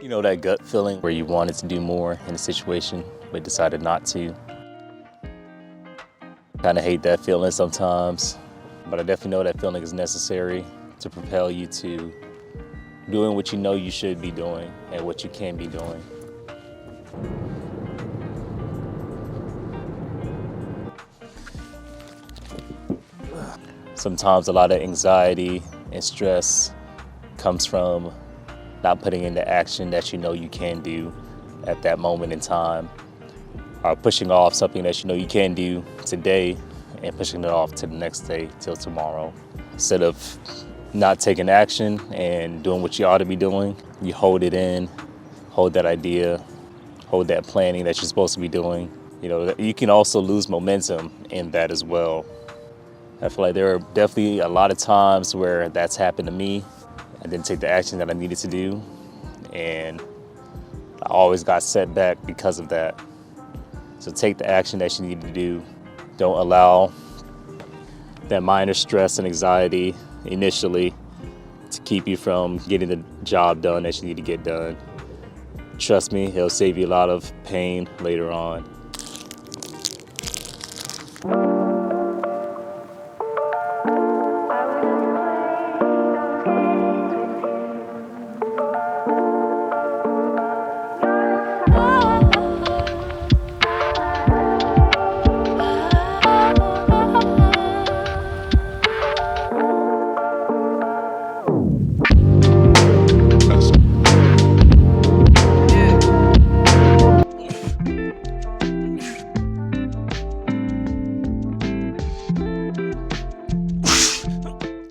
You know, that gut feeling where you wanted to do more in a situation, but decided not to. Kind of hate that feeling sometimes, but I definitely know that feeling is necessary to propel you to doing what you know you should be doing and what you can be doing. Sometimes a lot of anxiety and stress comes from not putting into action that you know you can do at that moment in time, or pushing off something that you know you can do today and pushing it off to the next day till tomorrow. Instead of not taking action and doing what you ought to be doing, you hold it in, hold that idea, hold that planning that you're supposed to be doing. You know, you can also lose momentum in that as well. I feel like there are definitely a lot of times where that's happened to me. I didn't take the action that I needed to do, and I always got set back because of that. So take the action that you need to do. Don't allow that minor stress and anxiety initially to keep you from getting the job done that you need to get done. Trust me, it'll save you a lot of pain later on.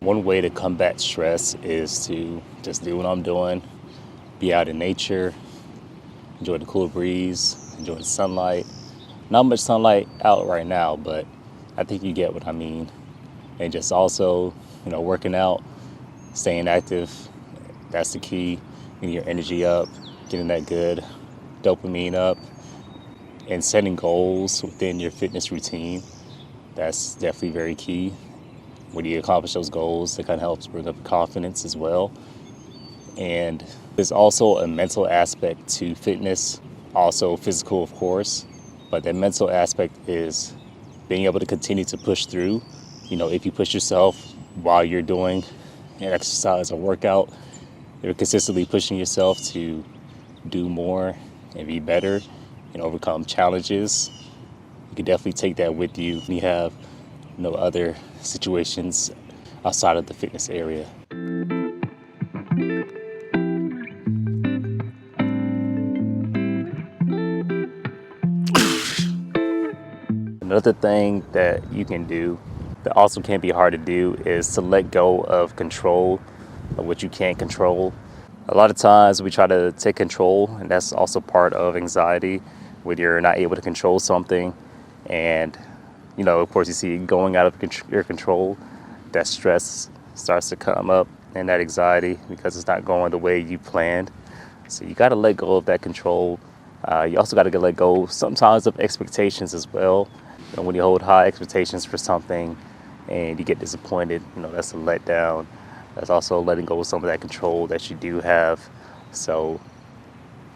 One way to combat stress is to just do what I'm doing, be out in nature, enjoy the cool breeze, enjoy the sunlight. Not much sunlight out right now, but I think you get what I mean. And just also, working out, staying active, that's the key. Getting your energy up, getting that good dopamine up, and setting goals within your fitness routine. That's definitely very key. When you accomplish those goals, it kind of helps bring up confidence as well. And there's also a mental aspect to fitness, also physical, of course. But that mental aspect is being able to continue to push through. If you push yourself while you're doing an exercise or workout, you're consistently pushing yourself to do more and be better and overcome challenges. You can definitely take that with you when you have no other situations outside of the fitness area. Another thing that you can do that also can be hard to do is to let go of control of what you can't control. A lot of times we try to take control, and that's also part of anxiety when you're not able to control something. And of course, you see going out of your control, that stress starts to come up and that anxiety because it's not going the way you planned. So you got to let go of that control. You also got to let go sometimes of expectations as well. When you hold high expectations for something and you get disappointed, that's a letdown. That's also letting go of some of that control that you do have. So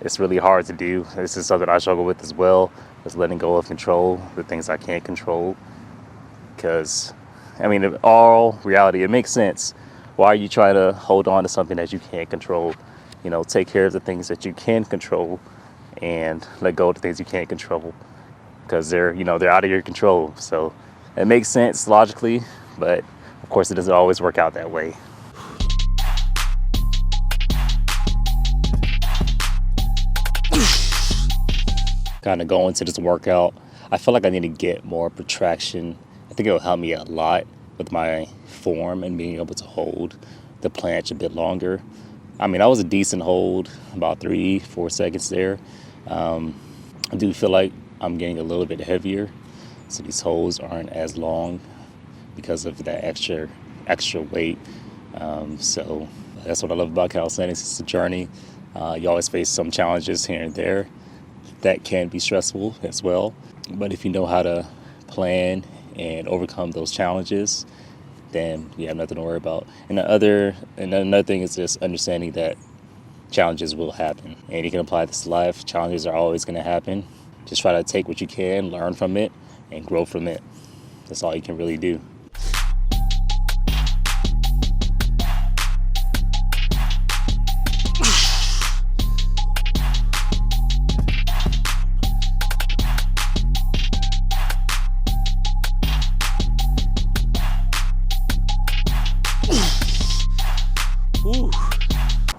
it's really hard to do. This is something I struggle with as well, is letting go of control, the things I can't control. Because, in all reality, it makes sense. Why are you trying to hold on to something that you can't control? Take care of the things that you can control and let go of the things you can't control, because they're out of your control. So it makes sense logically, but of course it doesn't always work out that way. Kind of going to this workout, I feel like I need to get more protraction. I think it'll help me a lot with my form and being able to hold the planche a bit longer. I was a decent hold, about 3-4 seconds there. I do feel like I'm getting a little bit heavier, so these holds aren't as long because of that extra weight. So that's what I love about calisthenics. It's a journey. You always face some challenges here and there that can be stressful as well. But if you know how to plan and overcome those challenges, then you have nothing to worry about. And another thing is just understanding that challenges will happen. And you can apply this to life. Challenges are always going to happen. Just try to take what you can, learn from it, and grow from it. That's all you can really do.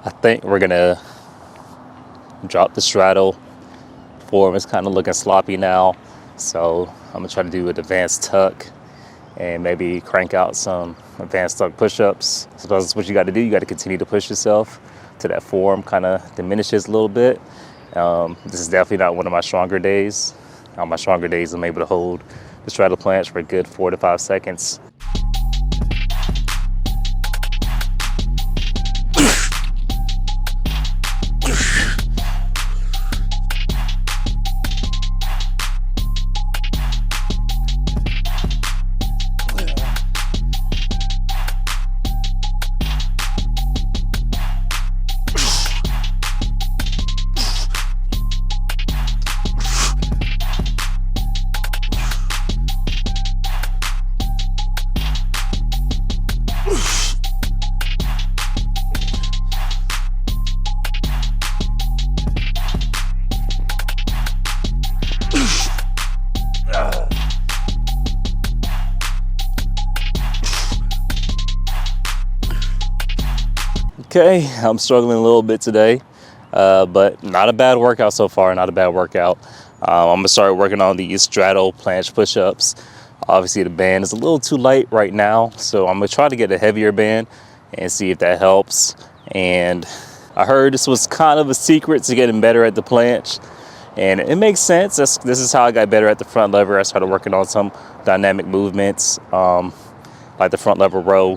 I think we're gonna drop the straddle. Form is kind of looking sloppy now, so I'm gonna try to do an advanced tuck and maybe crank out some advanced tuck push-ups. So that's what you got to do. You got to continue to push yourself till that form kind of diminishes a little bit. This is definitely not one of my stronger days. On my stronger days, I'm able to hold the straddle planche for a good 4 to 5 seconds. Okay, I'm struggling a little bit today, but not a bad workout so far, not a bad workout. I'm gonna start working on the straddle planche push-ups. Obviously the band is a little too light right now, so I'm gonna try to get a heavier band and see if that helps. And I heard this was kind of a secret to getting better at the planche, and it makes sense. This is how I got better at the front lever. I started working on some dynamic movements, like the front lever row.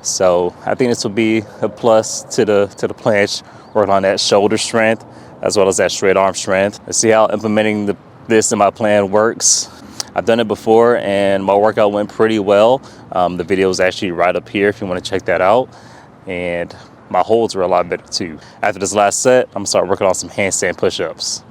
So I think this will be a plus to the planche, working on that shoulder strength as well as that straight arm strength. Let's see how implementing this in my plan works. I've done it before and my workout went pretty well. The video is actually right up here if you want to check that out. And my holds were a lot better too. After this last set, I'm gonna start working on some handstand push-ups.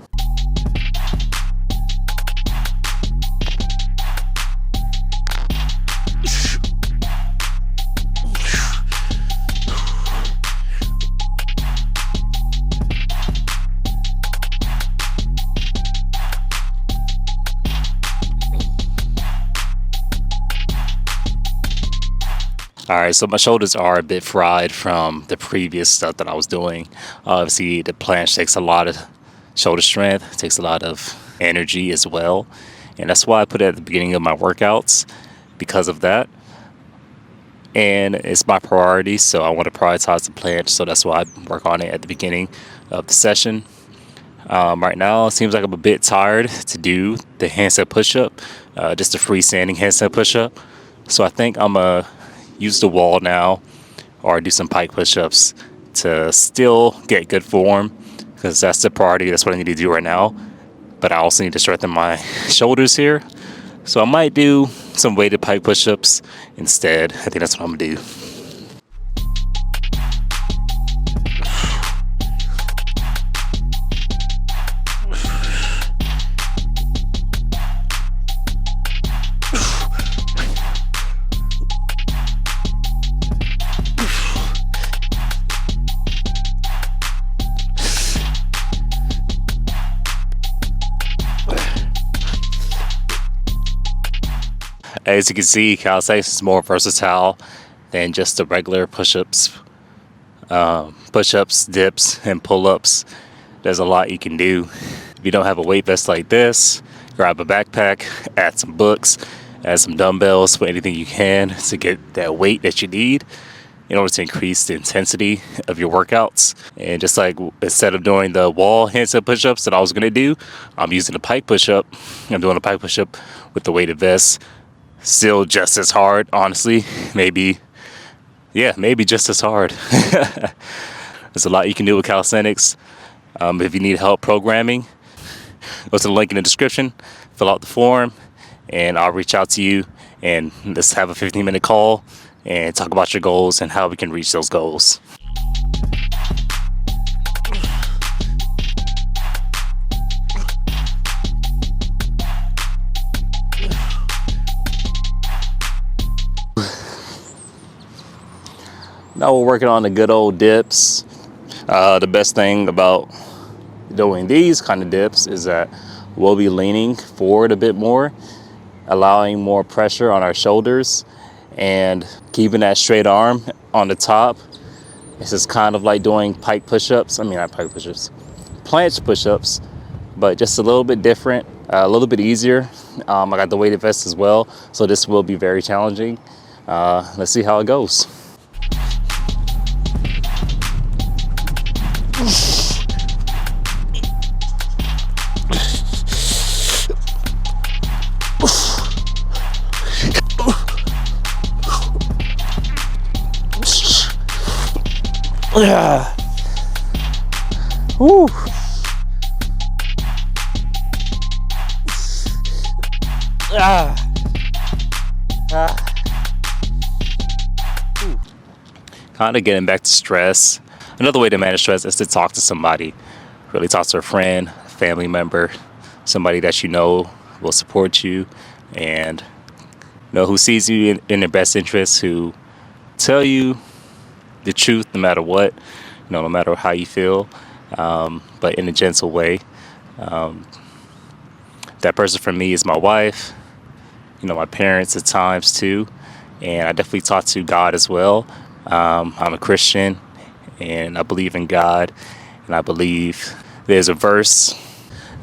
All right, so my shoulders are a bit fried from the previous stuff that I was doing. Obviously, the planche takes a lot of shoulder strength, takes a lot of energy as well. And that's why I put it at the beginning of my workouts, because of that. And it's my priority, so I want to prioritize the planche, so that's why I work on it at the beginning of the session. Right now, it seems like I'm a bit tired to do the handstand push-up, just a freestanding handstand push-up. So I think I'm going to use the wall now or do some pike push-ups to still get good form, because that's the priority. That's what I need to do right now. But I also need to strengthen my shoulders here. So I might do some weighted pike push-ups instead. I think that's what I'm gonna do. As you can see, calisthenics is more versatile than just the regular push-ups, dips, and pull-ups. There's a lot you can do. If you don't have a weight vest like this, grab a backpack, add some books, add some dumbbells, put anything you can to get that weight that you need in order to increase the intensity of your workouts. And just like instead of doing the wall handstand push-ups that I was gonna do, I'm using a pike push-up. I'm doing a pike push-up with the weighted vest. Still just as hard, honestly. Maybe just as hard. There's a lot you can do with calisthenics. If you need help programming, go to the link in the description, fill out the form, and I'll reach out to you and let's have a 15-minute call and talk about your goals and how we can reach those goals. Now we're working on the good old dips. The best thing about doing these kind of dips is that we'll be leaning forward a bit more, allowing more pressure on our shoulders and keeping that straight arm on the top. This is kind of like doing pike push-ups. I mean, not pike push-ups, planche push-ups, but just a little bit different, a little bit easier. I got the weighted vest as well, so this will be very challenging. Let's see how it goes. Woo. Kind of getting back to stress. Another way to manage stress is to talk to somebody. Really talk to a friend, family member, somebody that you know will support you and know who sees you in their best interests, who tell you the truth no matter what, no matter how you feel, but in a gentle way. That person for me is my wife, my parents at times too, and I definitely talk to God as well. I'm a Christian and I believe in God, and I believe there's a verse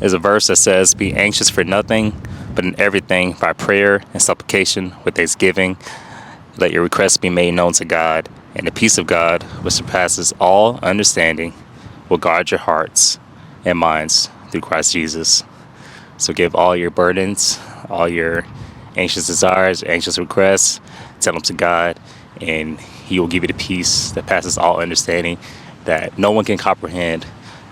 that says, "Be anxious for nothing, but in everything by prayer and supplication with thanksgiving, let your requests be made known to God, and the peace of God, which surpasses all understanding, will guard your hearts and minds through Christ Jesus." So give all your burdens, all your anxious desires, anxious requests, tell them to God, and He will give you the peace that passes all understanding that no one can comprehend.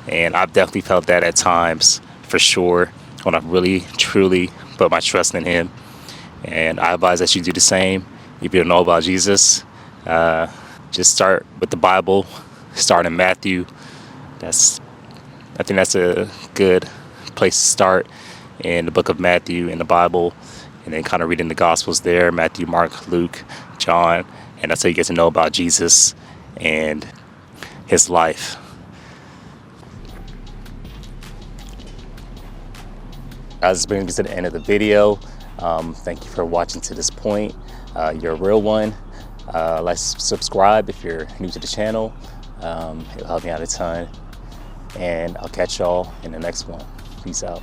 And I've definitely felt that at times, for sure, when I've really, truly put my trust in Him. And I advise that you do the same. If you don't know about Jesus, just start with the Bible. Start in Matthew. I think that's a good place to start, in the book of Matthew in the Bible, and then kind of reading the Gospels there, Matthew, Mark, Luke, John, and that's how you get to know about Jesus and His life. Guys, this brings me to the end of the video. Thank you for watching to this point. You're a real one. Like, subscribe if you're new to the channel. It'll help me out a ton. And I'll catch y'all in the next one. Peace out.